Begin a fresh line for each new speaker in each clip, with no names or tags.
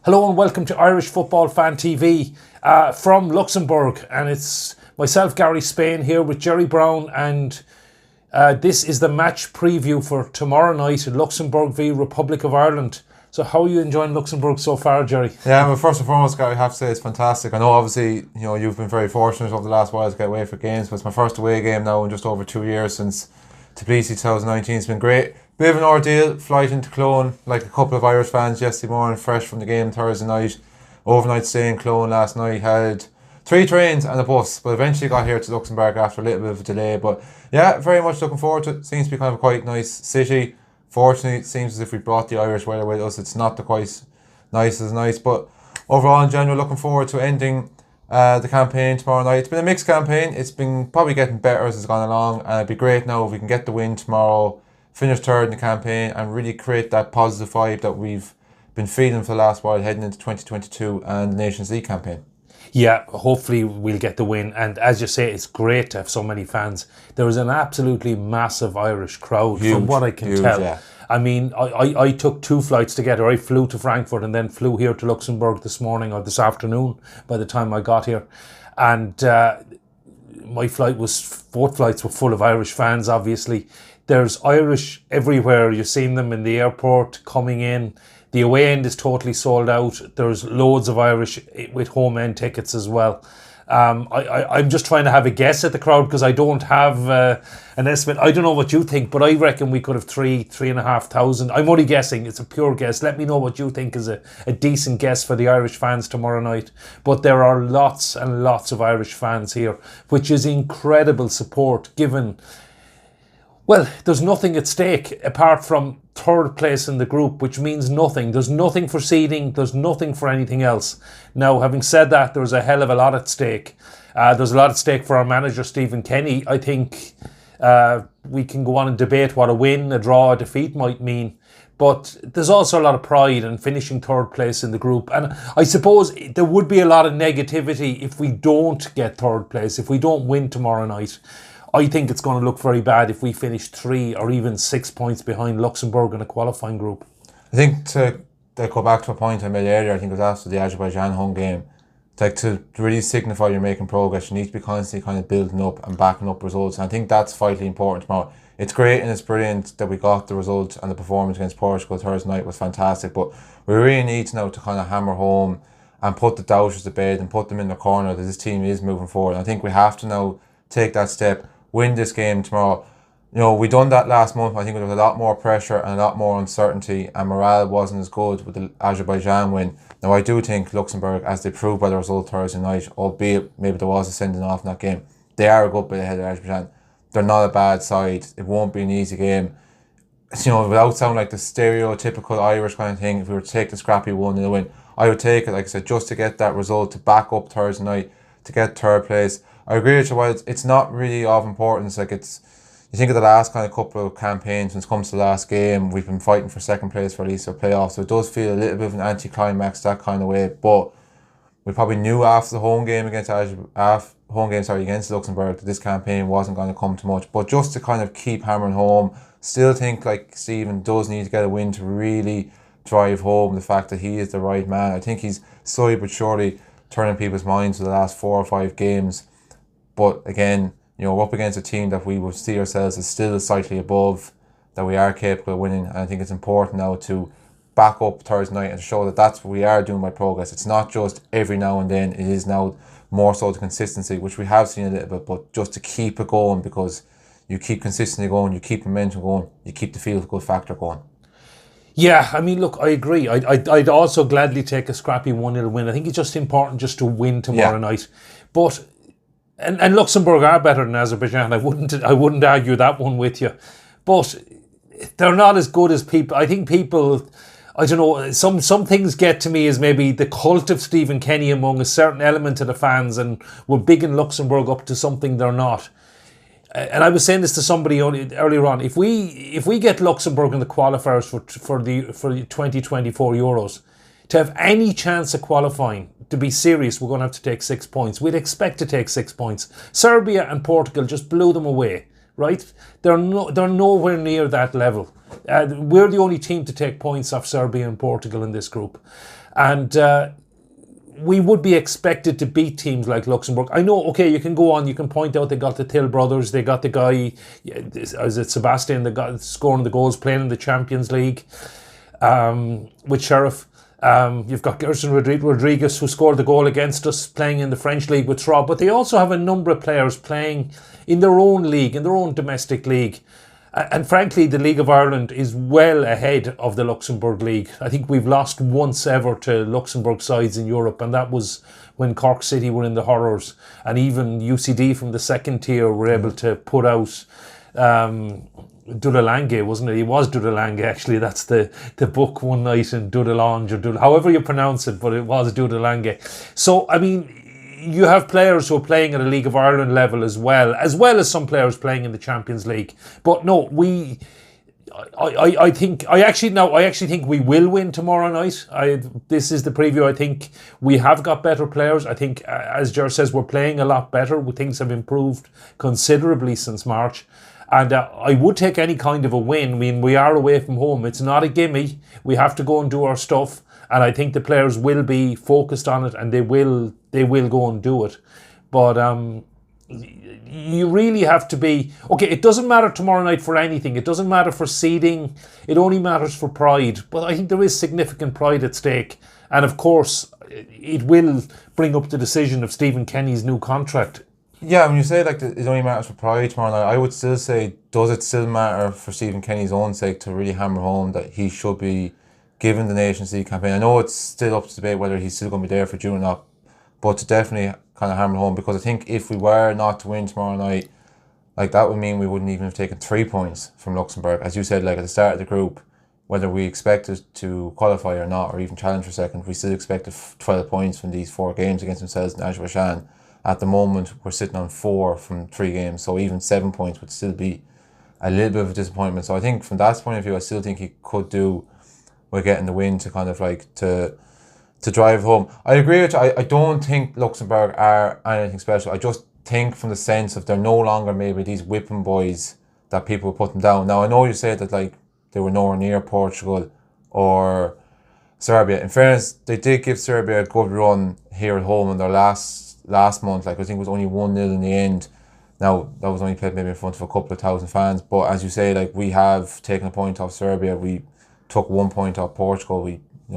Hello and welcome to Irish Football Fan TV from Luxembourg, and it's myself, Gary Spain, here with Jerry Brown, and this is the match preview for tomorrow night, Luxembourg v Republic of Ireland. So how are you enjoying Luxembourg so far, Jerry?
Yeah, well, first and foremost, Gary, I have to say it's fantastic. I know obviously, you've been very fortunate over the last while to get away for games, but it's my first away game now in just over 2 years since Tbilisi 2019. It's been great. Bit of an ordeal, flight into Cologne, like a couple of Irish fans yesterday morning, fresh from the game Thursday night. Overnight stay in Cologne last night, had 3 trains and a bus, but eventually got here to Luxembourg after a little bit of a delay. But yeah, very much looking forward to it. Seems to be kind of a quite nice city. Fortunately, it seems as if we brought the Irish weather with us. It's not the quite nice as nice, but overall in general, looking forward to ending the campaign tomorrow night. It's been a mixed campaign. It's been probably getting better as it's gone along, and it'd be great now if we can get the win tomorrow, finish third in the campaign, and really create that positive vibe that we've been feeling for the last while heading into 2022 and the Nations League campaign.
Yeah, hopefully we'll get the win, and as you say, it's great to have so many fans. There was an absolutely massive Irish crowd, from what I can tell.
Yeah.
I mean, I took 2 flights together. I flew to Frankfurt and then flew here to Luxembourg this morning or this afternoon by the time I got here. And both flights were full of Irish fans, obviously. There's Irish everywhere. You've seen them in the airport coming in. The away end is totally sold out. There's loads of Irish with home end tickets as well. I'm just trying to have a guess at the crowd because I don't have an estimate. I don't know what you think, but I reckon we could have 3,500. I'm only guessing. It's a pure guess. Let me know what you think is a decent guess for the Irish fans tomorrow night. But there are lots and lots of Irish fans here, which is incredible support given... Well, there's nothing at stake apart from third place in the group, which means nothing. There's nothing for seeding. There's nothing for anything else. Now, having said that, there's a hell of a lot at stake. There's a lot at stake for our manager, Stephen Kenny. I think we can go on and debate what a win, a draw, a defeat might mean. But there's also a lot of pride in finishing third place in the group. And I suppose there would be a lot of negativity if we don't get third place, if we don't win tomorrow night. I think it's going to look very bad if we finish 3 or even 6 points behind Luxembourg in a qualifying group.
I think to go back to a point I made earlier, I think it was after the Azerbaijan home game, to really signify you're making progress, you need to be constantly kind of building up and backing up results. And I think that's vitally important tomorrow. It's great and it's brilliant that we got the result, and the performance against Portugal Thursday night was fantastic, but we really need now to kind of hammer home and put the doubters to bed and put them in the corner that this team is moving forward. And I think we have to now take that step, win this game tomorrow. We done that last month. I think there was a lot more pressure and a lot more uncertainty, and morale wasn't as good with the Azerbaijan win. Now, I do think Luxembourg, as they proved by the result Thursday night, albeit maybe there was a sending off in that game, they are a good bit ahead of Azerbaijan. They're not a bad side. It won't be an easy game. Without sounding like the stereotypical Irish kind of thing, if we were to take the scrappy 1-0 win, I would take it, like I said, just to get that result, to back up Thursday night, to get third place. I agree with you, while it's not really of importance. Like, you think of the last kind of couple of campaigns, when it comes to the last game, we've been fighting for second place for at least our playoffs, so it does feel a little bit of an anticlimax that kind of way. But we probably knew after the home game against Luxembourg that this campaign wasn't going to come to much. But just to kind of keep hammering home, still think like Stephen does need to get a win to really drive home the fact that he is the right man. I think he's slowly but surely turning people's minds to the last 4 or 5 games. But again, we're up against a team that we would see ourselves as still slightly above, that we are capable of winning. And I think it's important now to back up Thursday night and show that that's what we are doing by progress. It's not just every now and then, it is now more so the consistency, which we have seen a little bit, but just to keep it going, because you keep consistently going, you keep momentum going, you keep the feel-good factor going.
Yeah, I mean, look, I agree. I'd also gladly take a scrappy 1-0 win. I think it's just important just to win tomorrow night. But... And Luxembourg are better than Azerbaijan. I wouldn't argue that one with you, but they're not as good as people. I think people, I don't know. Some things get to me as maybe the cult of Stephen Kenny among a certain element of the fans, and we're bigging Luxembourg up to something they're not. And I was saying this to somebody earlier on. If we get Luxembourg in the qualifiers for the 2024 Euros, to have any chance of qualifying, to be serious, we're going to have to take 6 points. We'd expect to take 6 points. Serbia and Portugal just blew them away, right? They're nowhere near that level. We're the only team to take points off Serbia and Portugal in this group. And we would be expected to beat teams like Luxembourg. I know, okay, you can go on, you can point out they got the Till brothers, they got the guy, is it Sebastian, the guy scoring the goals, playing in the Champions League with Sheriff. You've got Gerson Rodriguez, who scored the goal against us, playing in the French league with Troyes. But they also have a number of players playing in their own league, in their own domestic league. And frankly, the League of Ireland is well ahead of the Luxembourg League. I think we've lost once ever to Luxembourg sides in Europe, and that was when Cork City were in the horrors. And even UCD from the second tier were able to put out Dudelange, wasn't it? It was Dudelange, actually. That's the book One Night in Dudelange, or however you pronounce it, but it was Dudelange. So, I mean, you have players who are playing at a League of Ireland level as well as some players playing in the Champions League. But no, I actually think we will win tomorrow night. This is the preview. I think we have got better players. I think, as Ger says, we're playing a lot better. Things have improved considerably since March. And I would take any kind of a win. I mean, we are away from home. It's not a gimme. We have to go and do our stuff. And I think the players will be focused on it, and they will go and do it. But you really have to be... Okay, it doesn't matter tomorrow night for anything. It doesn't matter for seeding. It only matters for pride. But I think there is significant pride at stake. And of course, it will bring up the decision of Stephen Kenny's new contract.
Yeah, when you say like it only matters for pride tomorrow night, I would still say, does it still matter for Stephen Kenny's own sake to really hammer home that he should be given the Nations League campaign? I know it's still up to debate whether he's still going to be there for June or not, but to definitely kind of hammer home, because I think if we were not to win tomorrow night, like that would mean we wouldn't even have taken 3 points from Luxembourg. As you said, like at the start of the group, whether we expected to qualify or not, or even challenge for second, we still expected 12 points from these 4 games against themselves in Azerbaijan. At the moment, we're sitting on 4 from 3 games, so even 7 points would still be a little bit of a disappointment. So I think from that point of view, I still think he could do with getting the win to kind of like to drive home. I agree with you. I don't think Luxembourg are anything special. I just think from the sense of they're no longer maybe these whipping boys that people put them down. Now, I know you said that like they were nowhere near Portugal or Serbia. In fairness, they did give Serbia a good run here at home in their last month. Like I think it was only 1-0 in the end. Now, that was only played maybe in front of a couple of thousand fans. But as you say, like we have taken a point off Serbia. We took 1 point off Portugal.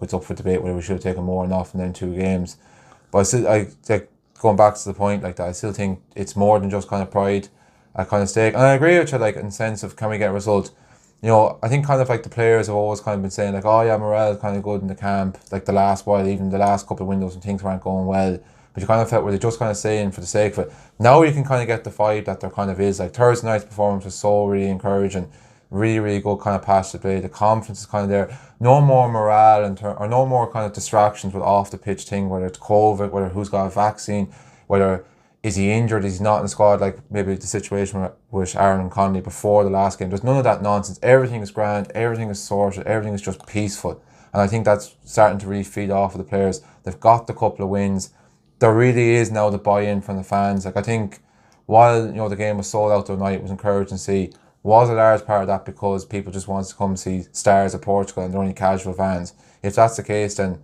It's up for debate whether we should have taken more or off in them 2 games. But I still, like going back to the point like that, I still think it's more than just kind of pride at kind of stake. And I agree with you, like in the sense of can we get a result. I think kind of like the players have always kind of been saying like, oh yeah, morale is kind of good in the camp, like the last while, even the last couple of windows when things weren't going well. But you kind of felt were they just kind of saying for the sake of it. Now you can kind of get the vibe that there kind of is. Like Thursday night's performance was so really encouraging. Really, really good kind of pass to play. The confidence is kind of there. No more morale or no more kind of distractions with off the pitch thing, whether it's COVID, whether who's got a vaccine, whether is he injured, is he not in the squad, like maybe the situation with Aaron and Conley before the last game. There's none of that nonsense. Everything is grand, everything is sorted, everything is just peaceful. And I think that's starting to really feed off of the players. They've got the couple of wins. There really is now the buy-in from the fans. Like I think while the game was sold out the night, it was encouraging to see. Was a large part of that because people just want to come see stars of Portugal and they're only casual fans. If that's the case, then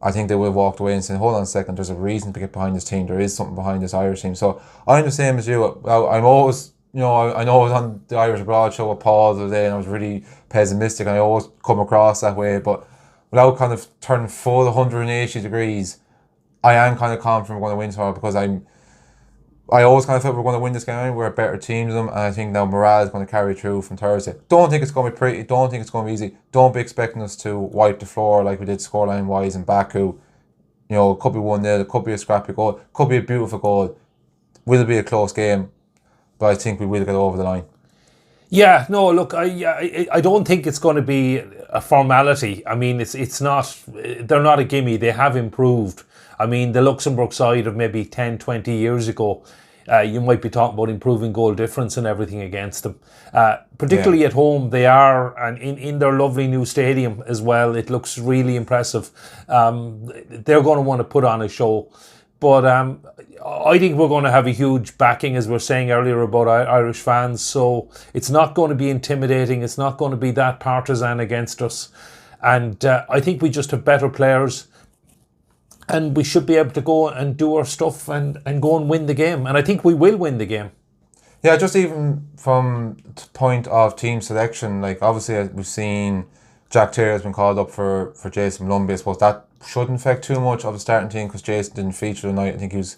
I think they will have walked away and said, hold on a second, there's a reason to get behind this team. There is something behind this Irish team. So I'm the same as you. I'm always, I know I was on the Irish Abroad show with Paul the other day and I was really pessimistic and I always come across that way. But without kind of turning full 180 degrees, I am kind of confident we're going to win tomorrow because I always kind of thought we were going to win this game. We're a better team than them, and I think now morale is going to carry through from Thursday. Don't think it's going to be pretty. Don't think it's going to be easy. Don't be expecting us to wipe the floor like we did scoreline wise in Baku. It could be 1-0, it could be a scrappy goal, it could be a beautiful goal. Will be a close game, but I think we will get over the line.
Yeah, no, look, I don't think it's going to be a formality. I mean, it's not. They're not a gimme. They have improved. I mean, the Luxembourg side of maybe 10, 20 years ago, you might be talking about improving goal difference and everything against them. Particularly at home, they are, and in their lovely new stadium as well, it looks really impressive. They're going to want to put on a show. But I think we're going to have a huge backing, as we were saying earlier about Irish fans. So it's not going to be intimidating. It's not going to be that partisan against us. And I think we just have better players, and we should be able to go and do our stuff and go and win the game. And I think we will win the game.
Yeah, just even from the point of team selection, like obviously we've seen Jack Taylor has been called up for Jason Lumby. I suppose that shouldn't affect too much of the starting team because Jason didn't feature tonight. I think he was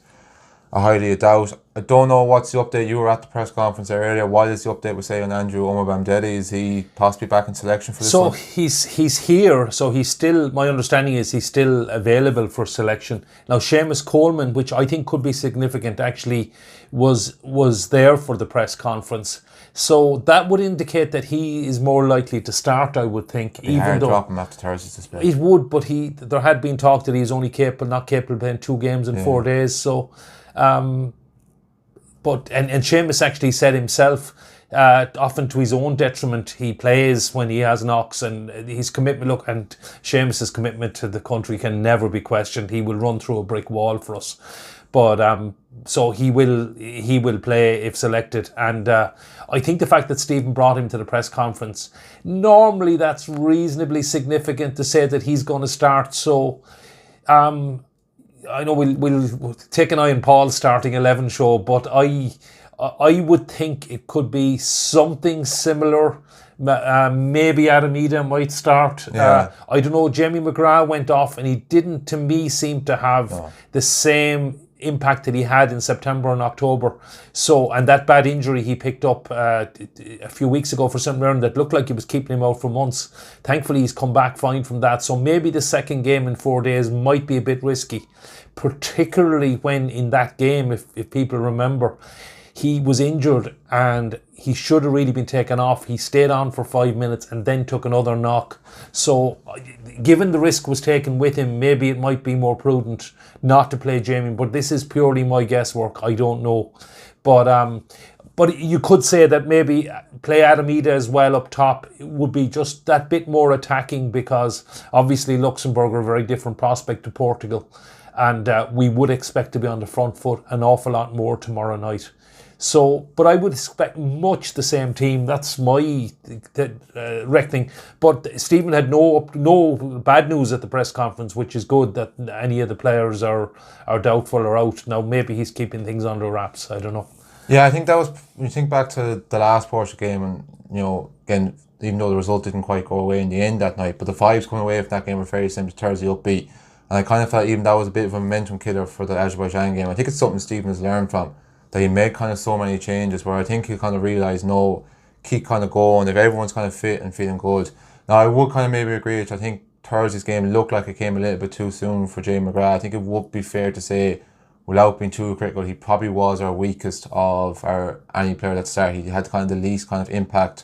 a highly a doubt. I don't know what's the update. You were at the press conference there earlier. What is the update we say on Andrew Omobamdeli? Is he possibly back in selection for this one?
So he's here. So he's still, my understanding is he's still available for selection. Now Seamus Coleman, which I think could be significant, actually was there for the press conference. So that would indicate that he is more likely to start, I would think.
Even though drop him after Thursday's display.
It would, but there had been talk that he's only not capable of playing 2 games in 4 days. So, but Seamus actually said himself, often to his own detriment, he plays when he has knocks, and his commitment. Look, and Seamus's commitment to the country can never be questioned. He will run through a brick wall for us. But so he will play if selected, and I think the fact that Stephen brought him to the press conference, normally that's reasonably significant to say that he's going to start. So I know we'll take an eye on Paul's starting 11 show, but I would think it could be something similar. Maybe Adam Ida might start.
Yeah.
I don't know. Jamie McGrath went off, and he didn't, to me, seem to have the same impact that he had in September and October. So, and that bad injury he picked up a few weeks ago for St. Mirren that looked like it was keeping him out for months. Thankfully, he's come back fine from that. So maybe the second game in 4 days might be a bit risky, particularly when in that game, if people remember, he was injured and he should have really been taken off. He stayed on for 5 minutes and then took another knock. So given the risk was taken with him, maybe it might be more prudent not to play Jamie. But this is purely my guesswork. I don't know. But you could say that maybe play Adam Ida as well up top. It would be just that bit more attacking, because obviously Luxembourg are a very different prospect to Portugal. And we would expect to be on the front foot an awful lot more tomorrow night. So, but I would expect much the same team. That's my reckoning. But Stephen had no bad news at the press conference, which is good, that any of the players are doubtful or out. Now, maybe he's keeping things under wraps. I don't know.
Yeah, I think that was, when you think back to the last Portugal game, and, you know, again, even though the result didn't quite go away in the end that night, but the vibes coming away from that game were very similar to Thursday upbeat. And I kind of felt even that was a bit of a momentum killer for the Azerbaijan game. I think it's something Stephen has learned from, that he made kind of so many changes where I think he kind of realised, no, keep kind of going if everyone's kind of fit and feeling good. Now, I would kind of maybe agree, which I think Thursday's game looked like it came a little bit too soon for Jay McGrath. I think it would be fair to say, without being too critical, he probably was our weakest of any player that started. He had kind of the least kind of impact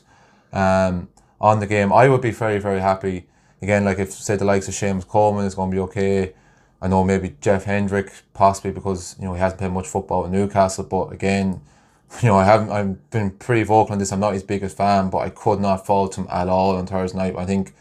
on the game. I would be very, very happy. Again, like if, say, the likes of Seamus Coleman is going to be okay. I know maybe Jeff Hendrick, possibly because, you know, he hasn't played much football in Newcastle. But again, you know, I've been pretty vocal on this. I'm not his biggest fan, but I could not fault him at all on Thursday night. I think,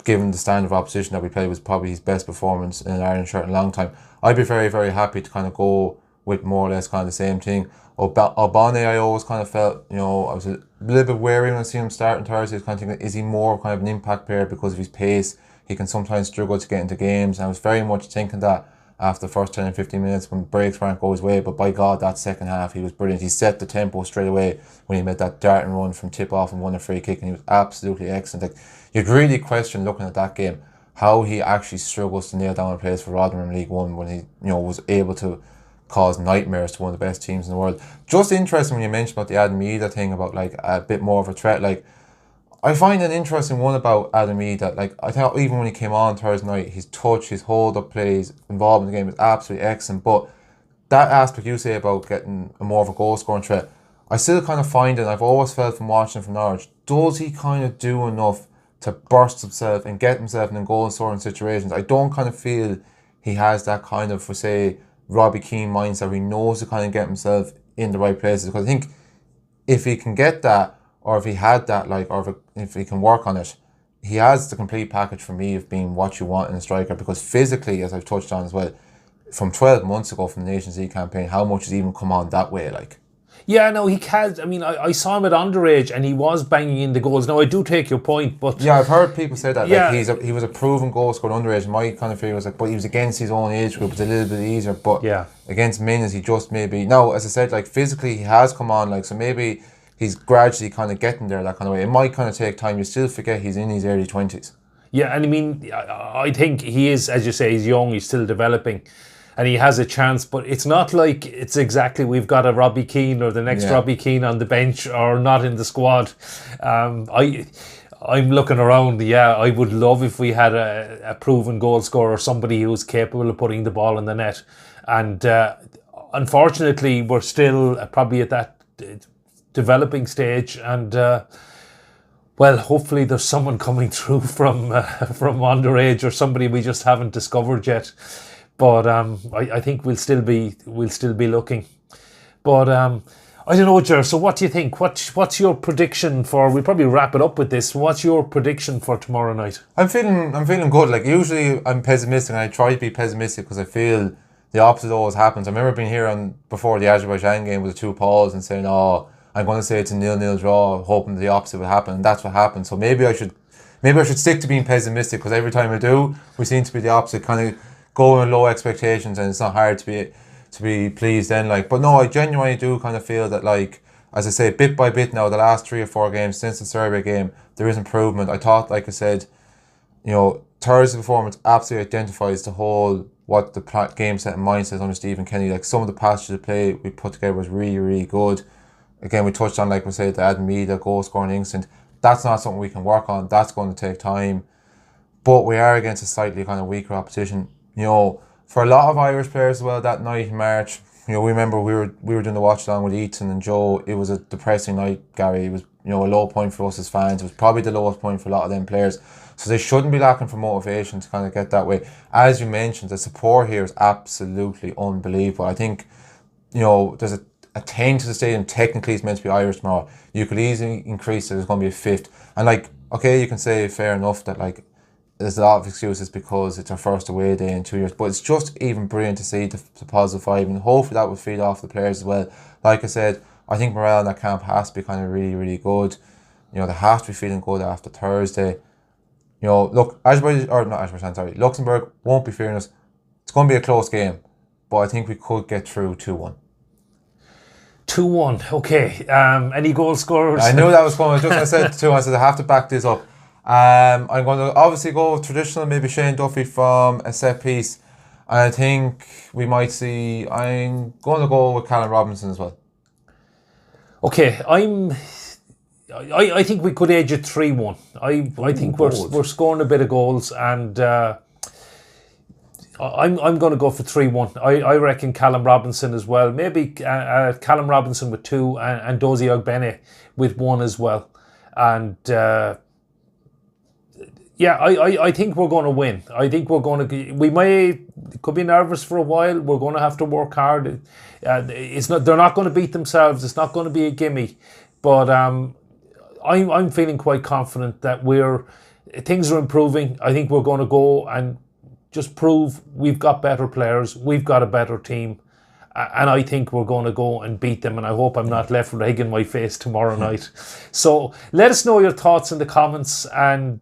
given the standard of opposition that we played, was probably his best performance in an Ireland shirt in a long time. I'd be very, very happy to kind of go with more or less kind of the same thing. Obane, I always kind of felt, you know, I was a little bit wary when I seen him starting Thursday. I was kind of thinking, is he more kind of an impact player because of his pace? He can sometimes struggle to get into games. And I was very much thinking that after the first 10 and 15 minutes when breaks weren't going his way. But by God, that second half, he was brilliant. He set the tempo straight away when he made that dart and run from tip-off and won a free kick. And he was absolutely excellent. Like, you'd really question, looking at that game, how he actually struggles to nail down a place for Rotherham in League One when he, you know, was able to cause nightmares to one of the best teams in the world. Just interesting when you mentioned about the Adam Ida thing, about like a bit more of a threat. Like, I find an interesting one about Adam Ida. Like, I thought even when he came on Thursday night, his touch, his hold-up plays, involvement in the game was absolutely excellent. But that aspect you say about getting a more of a goal-scoring threat, I still kind of find it, I've always felt from watching from Norwich, does he kind of do enough to burst himself and get himself in goal-scoring situations? I don't kind of feel he has that kind of, for say, Robbie Keane mindset where he knows to kind of get himself in the right places. Because I think if he can get that, or if he had that, like, or if he can work on it, he has the complete package for me of being what you want in a striker. Because physically, as I've touched on as well, from 12 months ago from the Nations League campaign, how much has even come on that way, like?
Yeah, no, he can. I mean, I saw him at underage and he was banging in the goals. Now, I do take your point, but...
Yeah, I've heard people say that.
Yeah.
Like he was a proven goal scorer underage. My kind of feeling was like, but he was against his own age group. It's a little bit easier. But
Yeah.
against Minas, he just maybe... Now, as I said, like physically, he has come on. Like, so maybe he's gradually kind of getting there that kind of way. It might kind of take time. You still forget he's in his early 20s.
Yeah, and I mean, I think he is, as you say, he's young, he's still developing, and he has a chance, but it's not like it's exactly we've got a Robbie Keane or the next Robbie Keane on the bench or not in the squad. I'm looking around, I would love if we had a proven goal scorer, somebody who's capable of putting the ball in the net. And unfortunately, we're still probably at that developing stage, and well, hopefully there's someone coming through from underage or somebody we just haven't discovered yet. But I think we'll still be looking. But I don't know, Ger. So what do you think? What's your prediction for? We'll probably wrap it up with this. What's your prediction for tomorrow night?
I'm feeling good. Like usually I'm pessimistic, and I try to be pessimistic because I feel the opposite always happens. I remember being here before the Azerbaijan game with the 2 Pauls and saying, "Oh, I'm going to say it's a 0-0 draw," hoping the opposite would happen, and that's what happened. So maybe I should stick to being pessimistic, because every time I do, we seem to be the opposite, kind of going with low expectations, and it's not hard to be pleased then. Like, but no, I genuinely do kind of feel that, like, as I say, bit by bit now, the last 3 or 4 games since the Serbia game, there is improvement. I thought, like I said, Thursday's performance absolutely identifies the whole what the game set and mindset under Stephen Kenny. Like, some of the passages of play we put together was really, really good. Again, we touched on, like we said, the Adam Meada goal scoring instinct. That's not something we can work on. That's going to take time. But we are against a slightly kind of weaker opposition. For a lot of Irish players as well, that night in March, we remember we were doing the watch along with Ethan and Joe. It was a depressing night, Gary. It was a low point for us as fans. It was probably the lowest point for a lot of them players. So they shouldn't be lacking for motivation to kind of get that way. As you mentioned, the support here is absolutely unbelievable. I think there's a 10 to the stadium. Technically it's meant to be Irish tomorrow. You could easily increase it. There's going to be a 5th. And like, okay, you can say fair enough that like there's a lot of excuses because it's our first away day in 2 years, but it's just even brilliant to see the positive vibe, and hopefully that will feed off the players as well. Like I said, I think morale in that camp has to be kind of really, really good. They have to be feeling good after Thursday. Look, Luxembourg won't be fearing us. It's going to be a close game, but I think we could get through 2-1.
2-1, okay. Any goal scorers?
I knew that was coming. Just I said 2-1, I said I have to back this up. I'm going to obviously go with traditional, maybe Shane Duffy from a set piece. And I think we might see, I'm going to go with Callum Robinson as well.
Okay, I think we could edge it 3-1. I think we're scoring a bit of goals, and I'm going to go for 3-1. I reckon Callum Robinson as well. Maybe Callum Robinson with 2 and Dozie Ogbene with 1 as well. And I think we're going to win. I think we're going to. Could be nervous for a while. We're going to have to work hard. They're not going to beat themselves. It's not going to be a gimme. But I'm feeling quite confident that things are improving. I think we're going to go and just prove we've got better players. We've got a better team. And I think we're going to go and beat them. And I hope I'm not left with egg in my face tomorrow night. So let us know your thoughts in the comments. And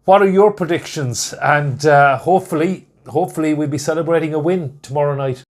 what are your predictions? And hopefully we'll be celebrating a win tomorrow night.